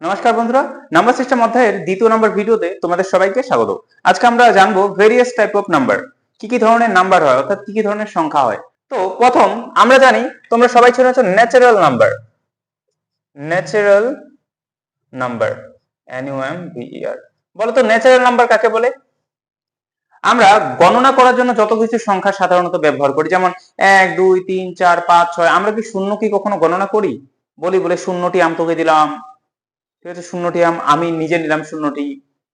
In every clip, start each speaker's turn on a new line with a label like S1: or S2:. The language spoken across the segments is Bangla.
S1: নমস্কার বন্ধুরা, নাম্বার সিস্টেম অধ্যায়ের দ্বিতীয় নম্বর ভিডিওতে তোমাদের সবাইকে স্বাগত। আজকে আমরা জানবো ভেরিয়াস টাইপ অফ নাম্বার, কি কি ধরনের নাম্বার হয়, অর্থাৎ কি কি ধরনের সংখ্যা হয়। তো প্রথম আমরা জানি, তোমরা সবাই শুনেছো natural number. Natural number, NUMBER। বলো তো ন্যাচারাল নাম্বার কাকে বলে? আমরা গণনা করার জন্য যত কিছু সংখ্যা সাধারণত ব্যবহার করি, যেমন 1 2 3 4 5 6, আমরা কি শূন্য কি কখনো গণনা করি? বলে শূন্যটি আম তোকে দিলাম, ঠিক আছে, শূন্যটি আমি নিজে নিলাম, শূন্যটি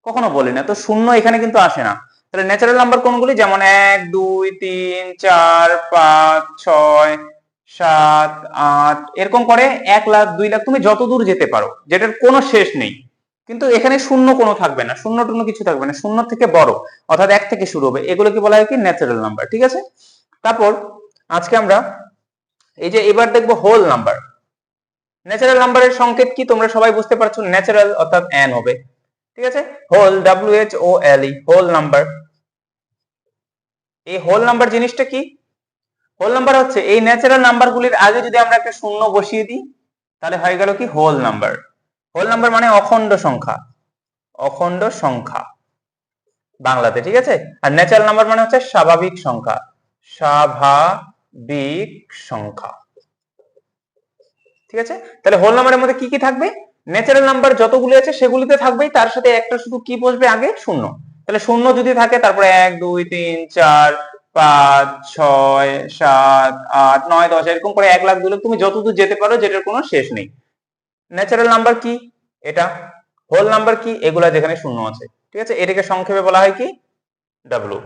S1: কখনো বলি না। তো শূন্য এখানে কিন্তু আসে না। তাহলে ন্যাচারাল নাম্বার কোনগুলি? যেমন 1 2 3 4 5 6 7 8, এরকম করে 1 লাখ 2 লাখ তুমি যত দূর যেতে পারো, যেটার কোনো শেষ নেই। কিন্তু এখানে শূন্য কোনো থাকবে না, শূন্য টূন্য কিছু থাকবে না, শূন্য থেকে বড় অর্থাৎ 1 থেকে শুরু হবে, এগুলোকে বলা হয় কি ন্যাচারাল নাম্বার। ঠিক আছে, তারপর আজকে আমরা এই যে এবার দেখবো হোল নাম্বার। ন্যাচারাল নাম্বারের সংকেত কি তোমরা সবাই বুঝতে পারছো, ন্যাচারাল অর্থাৎ n হবে। ঠিক আছে, হোল, WHOLE, হোল নাম্বার। এই হোল নাম্বার জিনিসটা কি? হোল নাম্বার হচ্ছে এই ন্যাচারাল নাম্বারগুলির আগে যদি আমরা একটা শূন্য বসিয়ে দিই, তাহলে হয়ে গেল কি হোল নাম্বার। হোল নাম্বার মানে অখণ্ড সংখ্যা, অখণ্ড সংখ্যা বাংলাতে। ঠিক আছে, আর ন্যাচারাল নাম্বার মানে হচ্ছে স্বাভাবিক সংখ্যা, স্বাভাবিক সংখ্যা। ঠিক আছে, তাহলে হোল নাম্বারের মধ্যে কি কি থাকবে? ন্যাচারাল নাম্বার যতগুলি আছে সেগুলিতে থাকবেই, তার সাথে একটা শুধু কি বসবে আগে? শূন্য। তাহলে শূন্য যদি থাকে, তারপরে 1 2 3 4 5 6 7 8 9 10, এরকম করে 1 লাখ 2 লাখ তুমি যতদূর যেতে পারো, যেটার কোনো শেষ নেই। ন্যাচারাল নাম্বার কি? এটা। হোল নাম্বার কি? এগুলা যেখানে শূন্য আছে। ঠিক আছে, এটাকে সংক্ষেপে বলা হয় কি? W।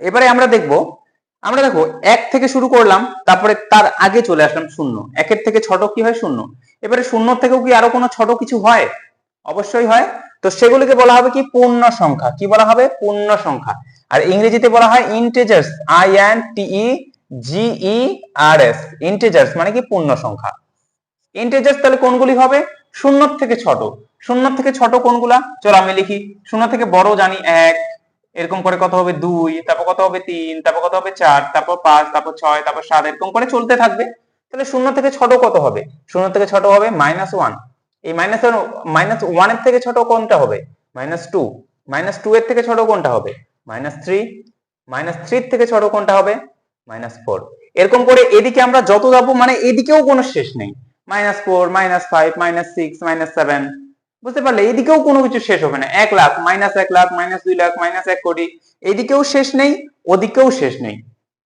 S1: এবারে আমরা দেখবো, আমরা দেখো 1 থেকে শুরু করলাম, তারপরে তার আগে চলে আসলাম শূন্য। 1-এর থেকে ছোট কি হয়? শূন্য। এবারে শূন্য থেকেও কি আরো কোনো ছোট কিছু হয়? অবশ্যই হয়। তো সেগুলিকে বলা হবে কি? পূর্ণ সংখ্যা। কি বলা হবে? পূর্ণ সংখ্যা। আর ইংরেজিতে বলা হয় ইন্টিজার্স, INTEGERS। ইন্টিজার্স মানে কি? পূর্ণ সংখ্যা। ইন্টিজার্স তাহলে কোনগুলি হবে? শূন্য থেকে ছোট। শূন্য থেকে ছোট কোনগুলা? চলো আমি লিখি। শূন্য থেকে বড় জানি 1, এরকম করে কত হবে 2, তারপর কত হবে 3, তারপর কত হবে 4, তারপর 5, তারপর 6, তারপর 7, এরকম করে চলতে থাকবে। তাহলে শূন্য থেকে ছোট কত হবে? শূন্য থেকে ছোট হবে -1। এই -1 এর থেকে ছোট কোনটা হবে? -2। -2 এর থেকে ছোট কোনটা হবে? -3। -3 এর থেকে ছোট কোনটা হবে? -4। এরকম করে এদিকে আমরা যত যাবো, মানে এদিকেও কোনো শেষ নেই। -4, -5, -6, -7, বুঝতে পারলে? এদিকেও কোনো কিছু শেষ হবে না। 1 লাখ, -1 লাখ, -2 লাখ, -1 কোটি, এদিকেও শেষ নেই, ওদিকেও শেষ নেই।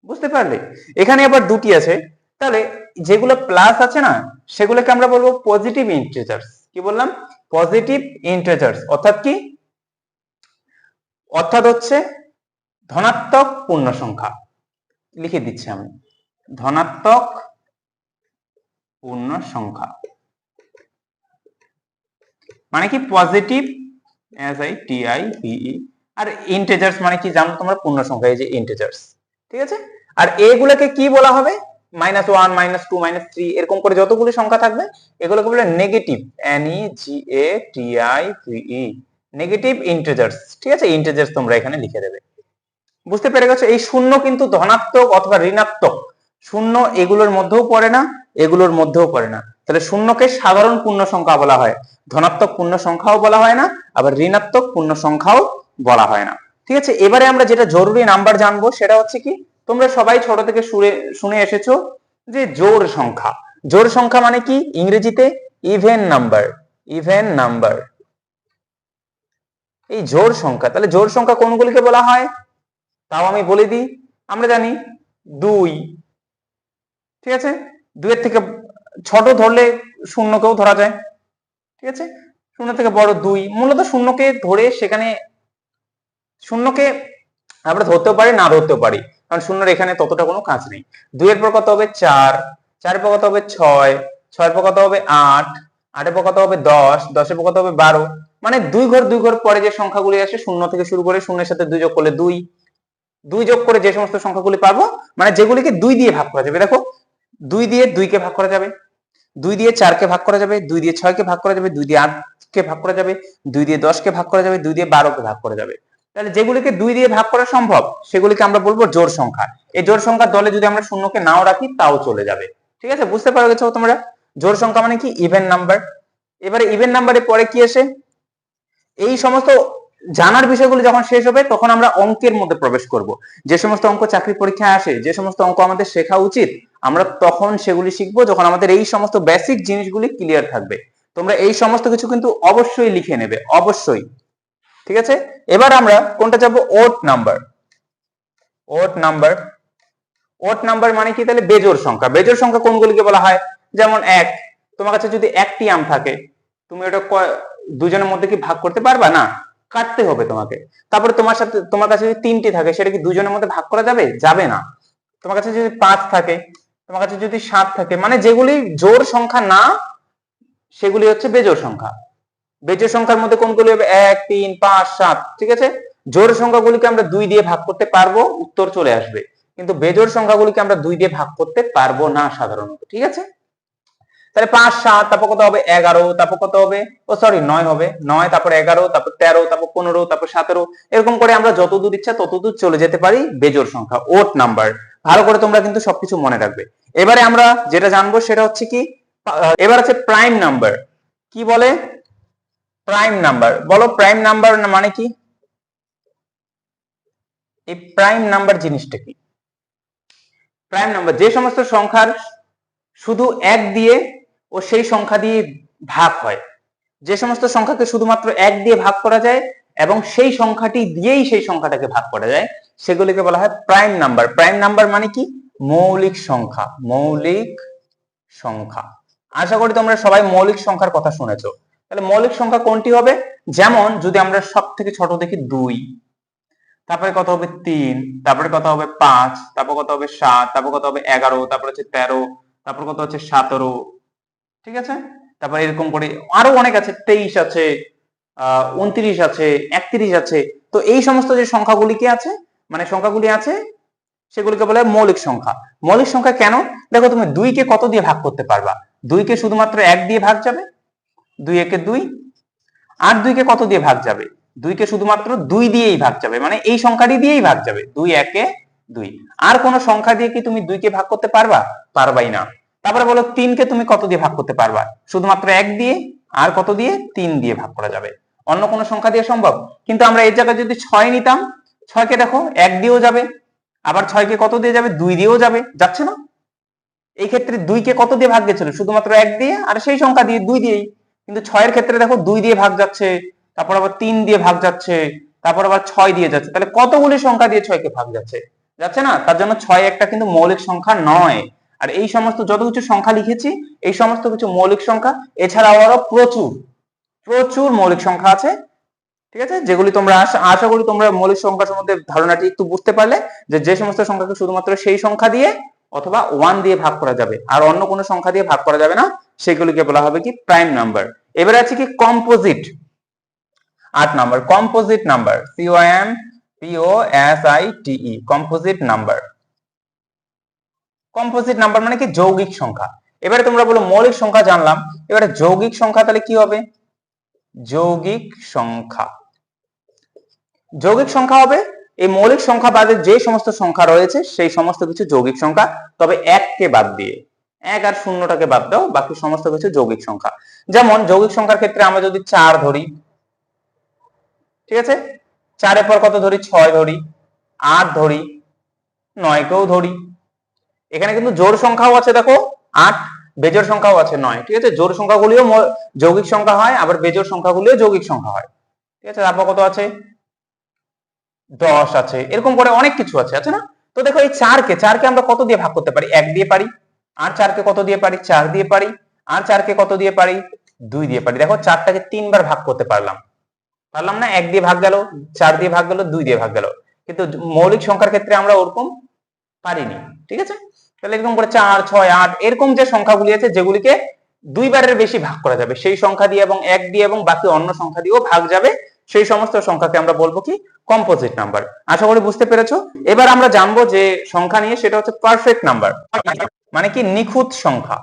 S1: বুঝতে পারলে? এখানে আবার দুটি আছে। তাহলে যেগুলো প্লাস আছে না, সেগুলোকে আমরা বলবো পজিটিভ ইন্টিজার্স। কি বললাম? পজিটিভ ইন্টিজার্স অর্থাৎ কি? অর্থাৎ হচ্ছে ধনাত্মক পূর্ণ সংখ্যা। লিখে দিচ্ছি আমি, ধনাত্মক পূর্ণ সংখ্যা মানে কি? Positive, SITIVE। আর ইন্টিজার্স মানে কি জানো তোমরা? পূর্ণ সংখ্যা, এই যে ইন্টিজার্স। ঠিক আছে, আর এগুলোকে কি বলা হবে? -1 -2 -3, এরকম করে যতগুলো সংখ্যা থাকবে এগুলোকে বলে নেগেটিভ, NEGATIVE, নেগেটিভ ইন্টিজার্স। ঠিক আছে, ইন্টিজার্স তোমরা এখানে লিখে দেবে। বুঝতে পেরে গেছো? এই শূন্য কিন্তু ধনাত্মক অথবা ঋণাত্মক, শূন্য এগুলোর মধ্যেও পড়ে না, এগুলোর মধ্যেও পড়ে না। তাহলে শূন্যকে সাধারণ পূর্ণ সংখ্যা বলা হয়, ধনাত্মক পূর্ণ সংখ্যাও বলা হয় না, আবার ঋণাত্মক পূর্ণ সংখ্যাও বলা হয় না। ঠিক আছে, এবারে আমরা যেটা জরুরি নাম্বার জানবো সেটা হচ্ছে কি? তোমরা সবাই ছোট থেকে শুনে এসেছো যে জোড় সংখ্যা। জোড় সংখ্যা মানে কি? ইংরেজিতে ইভেন নাম্বার, ইভেন নাম্বার। এই জোড় সংখ্যা, তাহলে জোড় সংখ্যা কোনগুলিকে বলা হয়? তাও আমি বলে দিই। আমরা জানি 2। ঠিক আছে, 2 এর থেকে ছোট ধরলে শূন্যকেও ধরা যায়। ঠিক আছে, শূন্য থেকে বড় 2। মূলত শূন্যকে ধরে সেখানে শূন্যকে আমরা ধরতেও পারি, না ধরতেও পারি, কারণ শূন্যের এখানে ততটা কোনো কাজ নেই। 2 এর পর কত হবে? 4, 4 এর পর কত হবে? 6, 6 এর পর কত হবে? 8, 8 এর পর কত হবে? 10, 10 এর পর কত হবে? 12। মানে 2 ঘর পরে যে সংখ্যাগুলি আসে, শূন্য থেকে শুরু করে, শূন্যের সাথে 2 যোগ করলে 2, 2 যোগ করে যে সমস্ত সংখ্যাগুলি পাবো, মানে যেগুলিকে 2 দিয়ে ভাগ করা যাবে। দেখো, 2 দিয়ে 2 কে ভাগ করা যাবে, 2 দিয়ে 4 কে ভাগ করা যাবে, 2 দিয়ে 6 কে ভাগ করা যাবে, 2 দিয়ে 8 কে ভাগ করা যাবে, 2 দিয়ে 10 কে ভাগ করা যাবে, 2 দিয়ে 12 কে ভাগ করা যাবে। তাহলে যেগুলিকে 2 দিয়ে ভাগ করা সম্ভব, সেগুলিকে আমরা বলবো জোড় সংখ্যা। এই জোড় সংখ্যার দলে যদি আমরা শূন্যকে নাও রাখি, তাও চলে যাবে। ঠিক আছে, বুঝতে পারছো তোমরা? জোড় সংখ্যা মানে কি? Even number. এবারে ইভেন নাম্বারের পরে কি আসে? এই সমস্ত জানার বিষয়গুলো যখন শেষ হবে তখন আমরা অঙ্কের মধ্যে প্রবেশ করব। যে সমস্ত অঙ্ক চাকরি পরীক্ষায় আসে, যে সমস্ত অঙ্ক আমাদের শেখা উচিত, আমরা তখন সেগুলি শিখবো যখন আমাদের এই সমস্ত বেসিক জিনিসগুলি ক্লিয়ার থাকবে। তোমরা এই সমস্ত কিছু কিন্তু অবশ্যই লিখে নেবে, অবশ্যই। ঠিক আছে, এবার আমরা কোনটা যাব? Ode number. Ode number, ode number মানে কি? তাহলে বেজোড় সংখ্যা। বেজোড় সংখ্যা কোনগুলিকে বলা হয়? যেমন এক, তোমার কাছে যদি একটি আম থাকে, তুমি ওটা দুজনের মধ্যে কি ভাগ করতে পারবা? না, কাটতে হবে তোমাকে। তারপরে তোমার কাছে যদি তিনটি থাকে, সেটা কি দুজনের মধ্যে ভাগ করা যাবে? যাবে না। তোমার কাছে যদি 5 থাকে, তোমার কাছে যদি 7 থাকে, মানে যেগুলি জোড় সংখ্যা না, সেগুলি হচ্ছে বেজোড় সংখ্যা। বেজোড় সংখ্যার মধ্যে কোনগুলি হবে? 1, 3, 5, 7। ঠিক আছে, জোড় সংখ্যাগুলিকে আমরা 2 দিয়ে ভাগ করতে পারবো, উত্তর চলে আসবে। কিন্তু বেজোড় সংখ্যাগুলিকে আমরা 2 দিয়ে ভাগ করতে পারবো না সাধারণত। ঠিক আছে, তাহলে 5, 7, তারপর কত হবে? 11, তারপর কত হবে? 9 হবে। 9, তারপর 11, তারপর 13, তারপর 15, তারপর 17, এরকম করে আমরা যতদূর ইচ্ছা ততদূর চলে যেতে পারি বেজোড় সংখ্যা, ওড নাম্বার। ভালো করে তোমরা কিন্তু সবকিছু মনে রাখবে। এবারে আমরা যেটা জানবো সেটা হচ্ছে কি, এবার আছে প্রাইম নাম্বার। কি বলে? Prime number. বলো প্রাইম নাম্বার মানে কি? এই প্রাইম নাম্বার জিনিসটা কি? প্রাইম নাম্বার যে সমস্ত সংখ্যার শুধু এক দিয়ে ও সেই সংখ্যা দিয়ে ভাগ হয়, যে সমস্ত সংখ্যাকে শুধুমাত্র এক দিয়ে ভাগ করা যায় এবং সেই সংখ্যাটি দিয়েই সেই সংখ্যাটাকে ভাগ করা যায়, সেগুলিকে বলা হয় প্রাইম নাম্বার। প্রাইম নাম্বার মানে কি? মৌলিক সংখ্যা। মৌলিক সংখ্যা। আশা করি তোমরা সবাই মৌলিক সংখ্যার কথা শুনেছো। তাহলে মৌলিক সংখ্যা কোনটি হবে? যেমন যদি আমরা সব থেকে ছোট দেখি 2, তারপরে কত হবে? 3, তারপরে কত হবে? 5, তারপর কত হবে? 7, তারপর কত হবে? 11, তারপর হচ্ছে 13, তারপর কত হচ্ছে? 17। ঠিক আছে, তারপর এরকম করে আরো অনেক আছে, 23 আছে, 29 আছে, 31 আছে। তো এই সমস্ত যে সংখ্যাগুলি কি আছে, মানে সংখ্যাগুলি আছে, সেগুলিকে বলে মৌলিক সংখ্যা। মৌলিক সংখ্যা কেন? দেখো তুমি 2 কে কত দিয়ে ভাগ করতে পারবা? 2 কে শুধুমাত্র 1 দিয়ে ভাগ যাবে, 2 একে 2। আর 2 কে কত দিয়ে ভাগ যাবে? 2 কে শুধুমাত্র 2 দিয়েই ভাগ যাবে, মানে এই সংখ্যাটি দিয়েই ভাগ যাবে, 2 একে 2। আর কোন সংখ্যা দিয়ে কি তুমি 2 কে ভাগ করতে পারবা? পারবাই না। তারপরে বলো 3 কে তুমি কত দিয়ে ভাগ করতে পারবা? শুধুমাত্র 1 দিয়ে। আর কত দিয়ে? 3 দিয়ে ভাগ করা যাবে। অন্য কোন সংখ্যা দিয়ে সম্ভব? কিন্তু আমরা এই জায়গায় যদি 6 নিতাম, 6 কে দেখো 1 দিয়েও যাবে, আবার 6 কে কত দিয়ে যাবে? 2 দিয়েও যাবে, যাচ্ছে না? এই ক্ষেত্রে 2 কে কত দিয়ে ভাগ গেছিল? শুধুমাত্র 1 দিয়ে, আর সেই সংখ্যা দিয়ে 2 দিয়েই। কিন্তু 6 এর ক্ষেত্রে দেখো 2 দিয়ে ভাগ যাচ্ছে, তারপর আবার 3 দিয়ে ভাগ যাচ্ছে, তারপর আবার 6 দিয়ে যাচ্ছে। তাহলে কতগুলি সংখ্যা দিয়ে 6 কে ভাগ যাচ্ছে? যাচ্ছে না। তার জন্য 6 একটা কিন্তু মৌলিক সংখ্যা নয়। আর এই সমস্ত যত কিছু সংখ্যা লিখেছি, এই সমস্ত কিছু মৌলিক সংখ্যা। এছাড়াও আরো প্রচুর প্রচুর মৌলিক সংখ্যা আছে। ঠিক আছে, যেগুলি তোমরা আশা করি তোমরা মৌলিক সংখ্যা সম্বন্ধে ধারণাটি একটু বুঝতে পারলে, যে সমস্ত সংখ্যাকে শুধুমাত্র সেই সংখ্যা দিয়ে অথবা 1 দিয়ে ভাগ করা যাবে, আর অন্য কোনো সংখ্যা দিয়ে ভাগ করা যাবে না, সেগুলিকে বলা হবে কি? Prime number. এবারে আছে কি? Composite. 8 number, composite number. COMPOSITE, composite number. Composite number মানে কি? যৌগিক সংখ্যা। এবারে তোমরা বলো মৌলিক সংখ্যা জানলাম, এবারে যৌগিক সংখ্যা তাহলে কি হবে? যৌগিক সংখ্যা। যৌগিক সংখ্যা হবে এই মৌলিক সংখ্যা বাদে যে সমস্ত সংখ্যা রয়েছে সেই সমস্ত কিছু যৌগিক সংখ্যা, তবে 1 কে বাদ দিয়ে। 1 আর 0টাকে বাদ দাও, বাকি সমস্ত কিছু যৌগিক সংখ্যা। যেমন যৌগিক সংখ্যার ক্ষেত্রে আমরা যদি 4 ধরি, ঠিক আছে, 4 এর পর কত ধরি? 6 ধরি, 8 ধরি, 9 কেও ধরি। এখানে কিন্তু জোড় সংখ্যাও আছে, দেখো 8, বেজোড় সংখ্যাও আছে 9। ঠিক আছে, জোড় সংখ্যাগুলিও যৌগিক সংখ্যা হয়, আবার বেজোড় সংখ্যাগুলিও যৌগিক সংখ্যা হয়। ঠিক আছে, তারপর কত আছে? 10 আছে, এরকম করে অনেক কিছু আছে, আছে না? তো দেখো এই 4 কে আমরা কত দিয়ে ভাগ করতে পারি? 1 দিয়ে পারি। আর 4 কে কত দিয়ে পারি? 4 দিয়ে পারি। আর 4 কে কত দিয়ে পারি? 2 দিয়ে পারি। দেখো 4টাকে 3 বার ভাগ করতে পারলাম, পারলাম না? 1 দিয়ে ভাগ গেল, 4 দিয়ে ভাগ গেল, 2 দিয়ে ভাগ গেল। কিন্তু মৌলিক সংখ্যার ক্ষেত্রে আমরা ওরকম পারিনি। ঠিক আছে, তাহলে এরকম করে 4, 6, 8 এরকম যে সংখ্যাগুলি আছে, যেগুলিকে 2 বারের বেশি ভাগ করা যাবে সেই সংখ্যা দিয়ে, এবং 1 দিয়ে, এবং বাকি অন্য সংখ্যা দিয়েও ভাগ যাবে, সেই সমস্ত সংখ্যাকে আমরা বলবো কি? Composite number. আশা করি বুঝতে পেরেছো। এবার আমরা জানবো যে সংখ্যা নিয়ে, সেটা হচ্ছে পারফেক্ট নাম্বার। মানে কি? নিখুঁত সংখ্যা।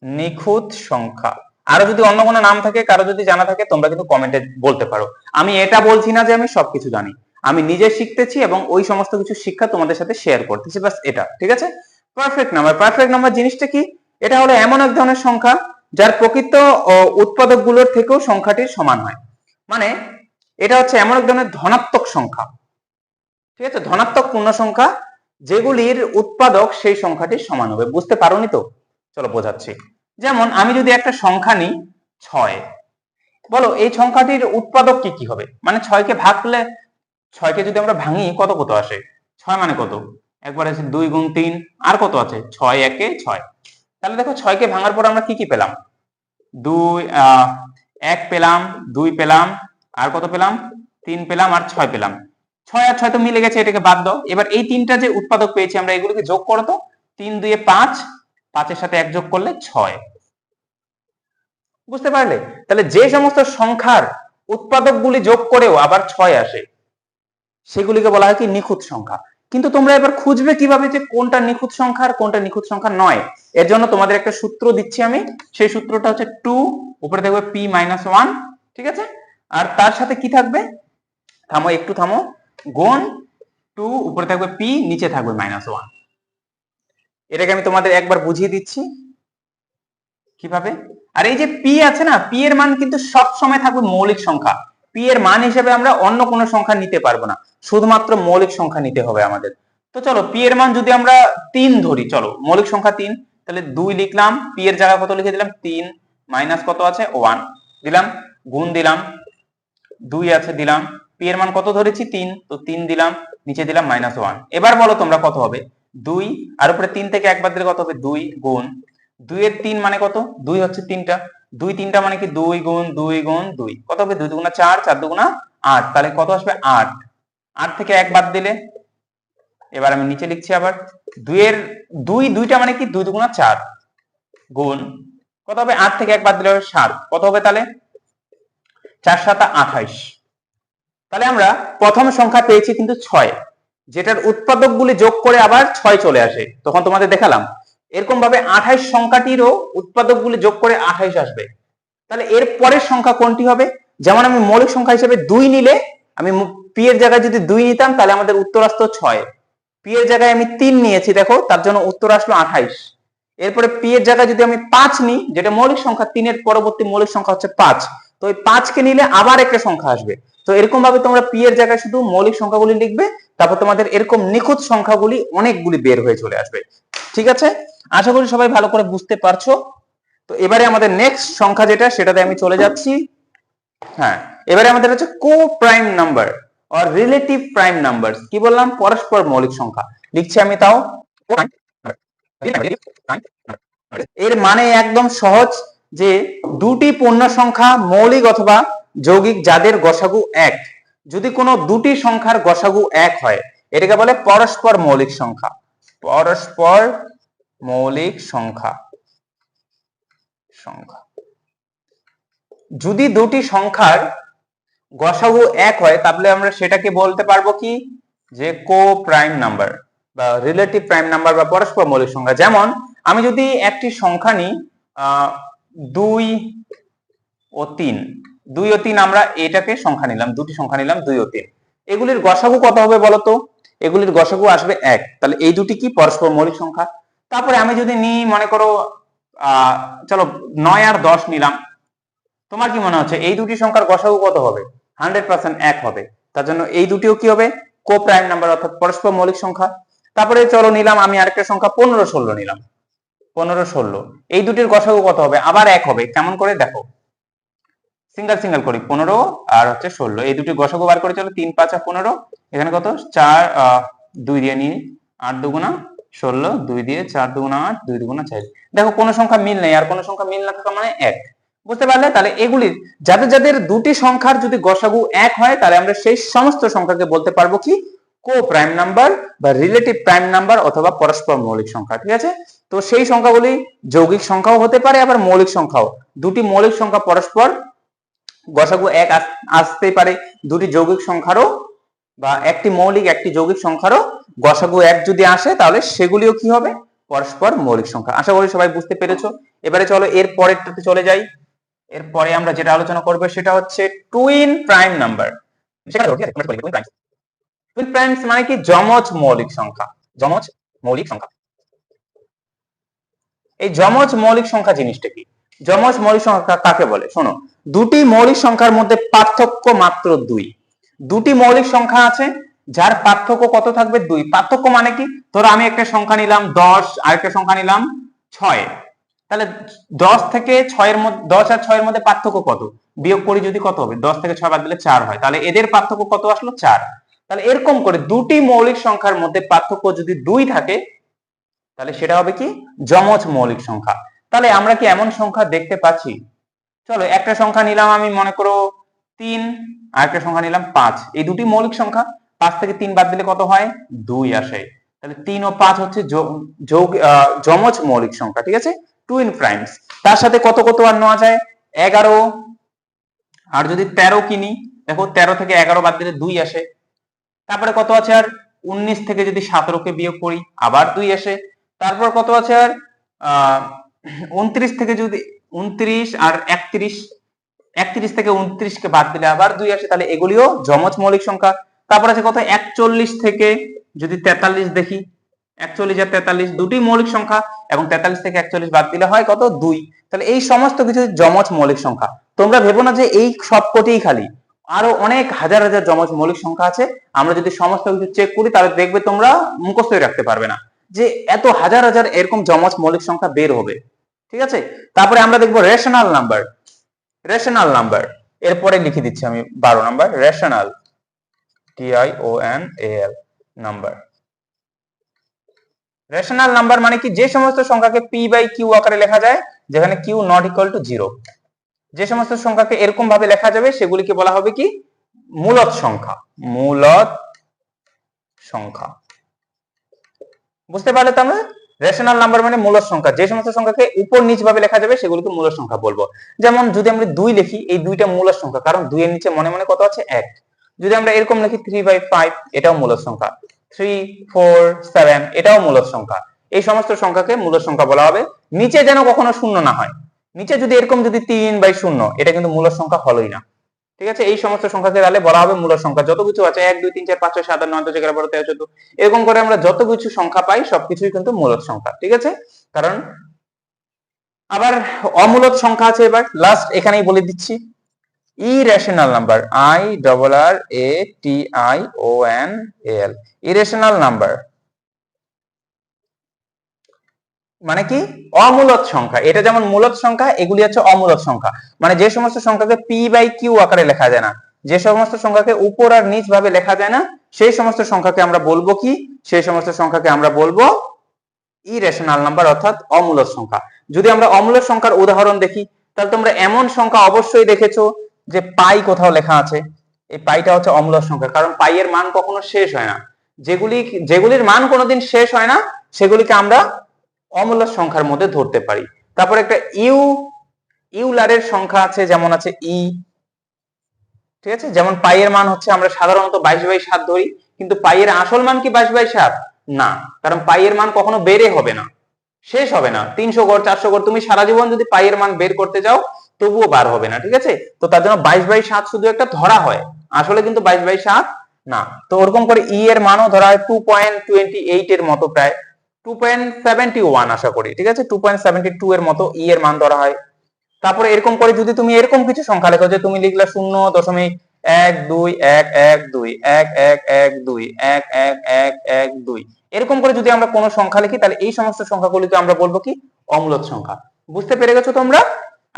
S1: নিখুঁত সংখ্যা। আরো যদি অন্য কোনো নাম থাকে, কারো যদি জানা থাকে, তোমরা কিন্তু কমেন্টে বলতে পারো। আমি এটা বলছি না যে আমি সবকিছু জানি, আমি নিজে শিখতেছি এবং ওই সমস্ত কিছু শিক্ষা তোমাদের সাথে শেয়ার করতেছি, বাস এটা। ঠিক আছে, পারফেক্ট নাম্বার। পারফেক্ট নাম্বার জিনিসটা কি? এটা হলো এমন এক ধরনের সংখ্যা যার প্রকৃত উৎপাদক গুলোর থেকেও সংখ্যাটি সমান হয়। মানে এটা হচ্ছে এমন এক ধরনের ধনাত্মক সংখ্যা, ঠিক আছে, ধনাত্মক পূর্ণ সংখ্যা যেগুলির উৎপাদক সেই সংখ্যাটি সমান হবে। বুঝতে পারোনি তো? চলো বোঝাচ্ছি। যেমন আমি যদি একটা সংখ্যা নিই 6, বলো এই সংখ্যাটির উৎপাদক কি কি হবে? মানে 6কে ভাগ করলে, 6কে যদি আমরা ভাঙি কত কত আসে? 6 মানে কত? একবার আছে 2 গুণ 3, আর কত আছে? 6 একে 6। তাহলে দেখো 6কে ভাঙার পর আমরা কি কি পেলাম? 1 পেলাম, 2 পেলাম, আর কত পেলাম? 3 পেলাম, আর 6 পেলাম। 6 আর 6 তো মিলে গেছে, এটাকে বাদ দাও। এবার এই তিনটা যে উৎপাদক পেয়েছি আমরা, এগুলোকে যোগ করো তো। 3 2 5, 5 এর সাথে 1 যোগ করলে 6। বুঝতে পারলে? তাহলে যে সমস্ত সংখ্যার উৎপাদকগুলি যোগ করেও আবার 6 আসে, সেগুলিকে বলা হয় কি? নিখুঁত সংখ্যা। কিন্তু তোমরা এবার খুঁজবে কিভাবে যে কোনটা নিখুঁত সংখ্যা আর কোনটা নিখুঁত সংখ্যা নয়? এর জন্য তোমাদের একটা সূত্র দিচ্ছি আমি। সেই সূত্রটা হচ্ছে 2, উপরে থাকবে p-1, ঠিক আছে? আর তার সাথে কি থাকবে? থামো, একটু থামো। গুণ 2, উপরে থাকবে p, নিচে থাকবে -1। এটাকে আমি তোমাদের একবার বুঝিয়ে দিচ্ছি কিভাবে। আর এই যে p আছে না, p এর মান কিন্তু সব সময় থাকবে মৌলিক সংখ্যা। p এর মান হিসেবে আমরা অন্য কোনো সংখ্যা নিতে পারবো না, শুধুমাত্র মৌলিক সংখ্যা নিতে হবে আমাদের। তো চলো p এর মান যদি আমরা 3 ধরি, চলো মৌলিক সংখ্যা 3, তাহলে 2 লিখলাম, p এর জায়গায় কত লিখে দিলাম? 3, মাইনাস কত আছে? 1 দিলাম, গুণ দিলাম, 2 আছে দিলাম, p এর মান কত ধরেছি? 3, তো 3 দিলাম, নিচে দিলাম -1। এবার বলো তোমরা কত হবে? 2, আর উপরে 3 থেকে একবার দিলে কত হবে? 2 গুণ 2 এর 3 মানে কত? 2 হচ্ছে 3টা, 2 3টা মানে কি? 2 গুণ 2 গুণ 2, কত হবে? 2 দুগুণা 4, 4 দুগুণা 8, তাহলে কত আসবে? 8। 8 থেকে 1 বাদ দিলে, এবার আমি নিচে লিখছি আবার 2 এর 2, 2টা মানে কি? 2 দুগুণা 4 গুণ কত হবে? 8 থেকে 1 বাদ দিলে হবে 7, কত হবে তাহলে? 4 7 28। তাহলে আমরা প্রথম সংখ্যা পেয়েছি কিন্তু 6, যেটার উৎপাদক গুলি যোগ করে আবার 6 চলে আসে, তখন তোমাদের দেখালাম। এরকম ভাবে 28 সংখ্যাটিরও উৎপাদক গুলি যোগ করে 28 আসবে। তাহলে এর পরের সংখ্যা কোনটি হবে? যেমন আমি মৌলিক সংখ্যা হিসেবে 2 নিলে, আমি p এর জায়গায় যদি 2 নিতাম তাহলে আমাদের উত্তর আসতো 6। p এর জায়গায় আমি 3 নিয়েছি, দেখো তার জন্য উত্তর আসলো 28। এরপরে p এর জায়গায় যদি আমি 5 নিই, যেটা মৌলিক সংখ্যা, 3 এর পরবর্তী মৌলিক সংখ্যা হচ্ছে 5, তো ওই 5 কে নিলে আবার একটা সংখ্যা আসবে। তো এরকম ভাবে তোমরা p এর জায়গায় শুধু মৌলিক সংখ্যাগুলি লিখবে, তারপর তোমাদের এরকম নিখুঁত সংখ্যাগুলি অনেকগুলি বের হয়ে চলে আসবে। ঠিক আছে? আশা করি সবাই ভালো করে বুঝতে পারছো। তো এবারে আমাদের নেক্সট সংখ্যা যেটা, সেটাতে আমি চলে যাচ্ছি। হ্যাঁ, এবারে আমাদের হচ্ছে কো prime number or relative prime number. কি বললাম? পরস্পর মৌলিক সংখ্যা লিখছি আমি, তাও এর মানে একদম সহজ, যে দুটি পূর্ণ সংখ্যা মৌলিক অথবা যৌগিক যাদের গসাগু 1, যদি কোনো দুটি সংখ্যার গসাগু 1 হয়, এটাকে বলে পরস্পর মৌলিক সংখ্যা। পরস্পর মৌলিক সংখ্যা। যদি দুটি সংখ্যার গসাগু 1 হয়, তাহলে আমরা সেটাকে বলতে পারবো কি? যে কো প্রাইম নাম্বার বা রিলেটিভ প্রাইম নাম্বার বা পরস্পর মৌলিক সংখ্যা। যেমন আমি যদি একটি সংখ্যা নিই 2 ও 3, 2 ও 3, আমরা এটাকে সংখ্যা নিলাম, দুটি সংখ্যা নিলাম 2 ও 3, এগুলির গসাগু কত হবে বলতো? এগুলির গসাগু আসবে 1, তাহলে এই দুটি কি? পরস্পর মৌলিক সংখ্যা। তারপরে আমি যদি নিই, মনে করো চলো 9 আর 10 নিলাম, তোমার কি মনে হচ্ছে এই দুটি সংখ্যার গসাগু কত হবে? 100% 1 হবে। তার জন্য এই দুটিও কি হবে? কো প্রাইম নাম্বার, অর্থাৎ পরস্পর মৌলিক সংখ্যা। তারপরে চলো নিলাম আমি আরেকটা সংখ্যা 15 16 নিলাম, 15 16, এই দুটির গসাগু কত হবে? আবার 1 হবে। কেমন করে? দেখো, সিঙ্গেল সিঙ্গেল করি, 15 আর হচ্ছে 16, এই দুটির গসাগু বার করে চলো। 3 5 15, এখানে কত? 4 2 দিয়ে নিই, 8 দুগুণা 16, 2 দিয়ে 4 দুগুণা 8, 2 দুগুণা 4। দেখো কোনো সংখ্যা মিল নেই, আর কোনো সংখ্যা মিল না থাকা মানে 1। বুঝতে পারলে? তাহলে এগুলির যাদের যাদের দুটি সংখ্যার যদি গসাগু 1 হয়, তাহলে আমরা সেই সমস্ত সংখ্যাকে বলতে পারবো কি? কো প্রাইম নাম্বার বা রিলেটিভ প্রাইম নাম্বার অথবা পরস্পর মৌলিক সংখ্যা। ঠিক আছে? তো সেই সংখ্যাগুলি যৌগিক সংখ্যাও হতে পারে, আবার মৌলিক সংখ্যাও। দুটি মৌলিক সংখ্যা পরস্পর গসাগু 1 আসতেই পারে, দুটি যৌগিক সংখ্যারও বা একটি মৌলিক একটি যৌগিক সংখ্যারও গসাগু 1 যদি আসে, তাহলে সেগুলিও কি হবে? পরস্পর মৌলিক সংখ্যা। আশা করি সবাই বুঝতে পেরেছো। এবারে চলো এর পরেরটাতে চলে যাই। এরপরে আমরা যেটা আলোচনা করবো সেটা হচ্ছে twin prime number. Twin primes মানে কি? যমজ মৌলিক সংখ্যা। যমজ মৌলিক সংখ্যা। এই যমজ মৌলিক সংখ্যা জিনিসটা কি? যমজ মৌলিক সংখ্যা কাকে বলে? শোনো, দুটি মৌলিক সংখ্যার মধ্যে পার্থক্য মাত্র 2। দুটি মৌলিক সংখ্যা আছে যার পার্থক্য কত থাকবে? 2। পার্থক্য মানে কি? ধরো আমি একটা সংখ্যা নিলাম 10, আর একটা সংখ্যা নিলাম 6, তাহলে 10 থেকে 6 এর মধ্যে 10 আর 6 এর মধ্যে পার্থক্য কত? বিয়োগ করি যদি কত হবে? 10 থেকে 6 বাদ দিলে 4 হয়, তাহলে এদের পার্থক্য কত আসলো? 4। তাহলে এরকম করে দুটি মৌলিক সংখ্যার মধ্যে পার্থক্য যদি 2 থাকে তাহলে সেটা হবে কি? যমজ মৌলিক সংখ্যা। তাহলে আমরা কি এমন সংখ্যা দেখতে পাচ্ছি? চলো একটা সংখ্যা নিলাম আমি, মনে করো 3, আর একটা সংখ্যা নিলাম 5। এই দুটি মৌলিক সংখ্যা, 5 থেকে 3 বাদ দিলে কত হয়? 2 আসে। তাহলে 3 ও 5 হচ্ছে যমজ মৌলিক সংখ্যা, ঠিক আছে, টুইন প্রাইমস। তার সাথে কত কত আর নেওয়া যায়? 11, আর যদি 13 কিনি, দেখো 13 থেকে 11 বাদ দিলে 2 আসে। তারপরে কত আছে আর? 19 থেকে যদি 17 কে বিয়োগ করি আবার 2 আসে। তারপর কত আছে আর? 29 থেকে যদি 29 আর 31 থেকে 29 কে বাদ দিলে আবার 2 আসে, তাহলে এগুলিও যমজ মৌলিক সংখ্যা। তারপর আছে কত? 41 থেকে যদি 43 দেখি, 41 আর 43 দুটি মৌলিক সংখ্যা, এবং 43 থেকে 41 বাদ দিলে হয় কত? 2। তাহলে এই সমস্ত কিছু যমজ মৌলিক সংখ্যা। তোমরা ভেবো না যে এই সবকটিই খালি, আরো অনেক হাজার হাজার যমজ মৌলিক সংখ্যা আছে। আমরা যদি সমস্ত কিছু চেক করি তাহলে দেখবে তোমরা মুখস্থই রাখতে পারবে না যে এত হাজার হাজার এরকম যমজ মৌলিক সংখ্যা বের হবে, ঠিক আছে। তারপরে আমরা দেখবো রেশনাল নাম্বার। রেশনাল নাম্বার এরপরে লিখে দিচ্ছি আমি 12 number, rational, TIONAL number. Rational number মানে কি? যে সমস্ত সংখ্যাকে p/q আকারে লেখা যায়, যেখানে q নট ইকুয়াল টু 0, যে সমস্ত সংখ্যাকে এরকম ভাবে লেখা যাবে সেগুলিকে বলা হবে কি? মূলদ সংখ্যা। মূলদ সংখ্যা, বুঝতে পারলে তো? আমরা রেশনাল নাম্বার মানে মূলদ সংখ্যা, যে সমস্ত সংখ্যাকে উপর নিচ ভাবে লেখা যাবে সেগুলিকে মূলদ সংখ্যা বলবো। যেমন যদি আমরা 2 লিখি, এই 2টা মূলদ সংখ্যা, কারণ 2 এর নিচে মনে মনে কত আছে? 1। যদি আমরা এরকম লিখি 3/5, এটাও মূলদ সংখ্যা। 3, 4, 7 এটাও মূলদ সংখ্যা। এই সমস্ত সংখ্যাকে মূলদ সংখ্যা বলা হবে। নিচে যেন কখনো শূন্য না হয়। নিচে যদি এরকম যদি 3/0, এটা কিন্তু মূলদ সংখ্যা হলোই না, ঠিক আছে। এই সমস্ত সংখ্যাকে তাহলে বলা হবে মূলদ সংখ্যা। যত কিছু আছে 1 2 3 4 5 6 7 8 9 10 11 12 13 14, এরকম করে আমরা যত কিছু সংখ্যা পাই সবকিছুই কিন্তু মূলদ সংখ্যা, ঠিক আছে। কারণ আবার অমূলদ সংখ্যা আছে। এবার লাস্ট এখানেই বলে দিচ্ছি, irrational number, IRRATIONAL, irrational number মানে কি? অমূলদ সংখ্যা। এটা যেমন মূলদ সংখ্যা, এগুলি হচ্ছে অমূলদ সংখ্যা। মানে যে সমস্ত সংখ্যাকে p/q আকারে লেখা যায় না, যে সমস্ত সংখ্যাকে উপর আর নিচ ভাবে লেখা যায় না, সেই সমস্ত সংখ্যাকে আমরা বলবো কি? সেই সমস্ত সংখ্যাকে আমরা বলবো ইরেশনাল নাম্বার, অর্থাৎ অমূলদ সংখ্যা। যদি আমরা অমূলদ সংখ্যার উদাহরণ দেখি, তাহলে তোমরা এমন সংখ্যা অবশ্যই দেখেছো যে পাই কোথাও লেখা আছে। এই পাইটা হচ্ছে অমূলদ সংখ্যা, কারণ পাই এর মান কখনো শেষ হয় না। যেগুলির মান কোনোদিন শেষ হয় না সেগুলিকে আমরা অমূলদ সংখ্যার মধ্যে ধরতে পারি। তারপর একটা ইউলারের সংখ্যা আছে, যেমন আছে ই, ঠিক আছে। যেমন পাই এর মান হচ্ছে আমরা সাধারণত 22/7 ধরি, কিন্তু পাই এর আসল মান কি 22/7? না, কারণ পাই এর মান কখনো বেড়ে হবে না, শেষ হবে না। 300 গড় 400 গড় তুমি সারা জীবন যদি পাই এর মান বের করতে যাও তবুও বার হবে না, ঠিক আছে। তো তার জন্য 22/7 শুধু একটা ধরা হয়, আসলে কিন্তু 22/7 না। তো ওরকম করে ই এর মানও ধরা হয় 2.28 এর মতো, প্রায় 2.71 আশা করি, ঠিক আছে। 2.72 এর মতো ই এর মান ধরা হয়। তারপরে এরকম করে যদি তুমি এরকম কিছু সংখ্যা লেখো, যে তুমি লিখলা 0.1211211112111112, এরকম করে যদি আমরা কোনো সংখ্যা লিখি, তাহলে এই সমস্ত সংখ্যাগুলিকে আমরা বলবো কি? অমূলদ সংখ্যা। বুঝতে পেরে গেছো তোমরা?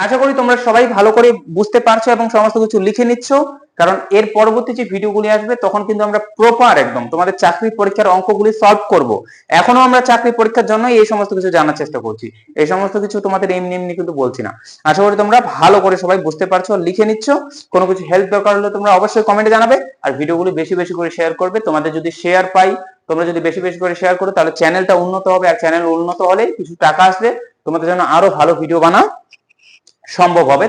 S1: আশা করি তোমরা সবাই ভালো করে বুঝতে পারছো এবং সমস্ত কিছু লিখে নিচ্ছ, কারণ এর পরবর্তী যে ভিডিওগুলি আসবে তখন কিন্তু আমরা প্রপার একদম তোমাদের চাকরি পরীক্ষার অঙ্কগুলি সলভ করব। এখনো আমরা চাকরি পরীক্ষার জন্য এই সমস্ত কিছু জানার চেষ্টা করছি, এই সমস্ত কিছু তোমাদের এমনি এমনি কিন্তু বলছি না। আশা করি তোমরা ভালো করে সবাই বুঝতে পারছো, লিখে নিচ্ছ। কোনো কিছু হেল্প দরকার হলে তোমরা অবশ্যই কমেন্টে জানাবে, আর ভিডিওগুলি বেশি বেশি করে শেয়ার করবে। তোমাদের যদি শেয়ার পাই, তোমরা যদি বেশি বেশি করে শেয়ার করো, তাহলে চ্যানেলটা উন্নত হবে, আর চ্যানেল উন্নত হলে কিছু টাকা আসলে তোমাদের জন্য আরো ভালো ভিডিও বানানো সম্ভব হবে।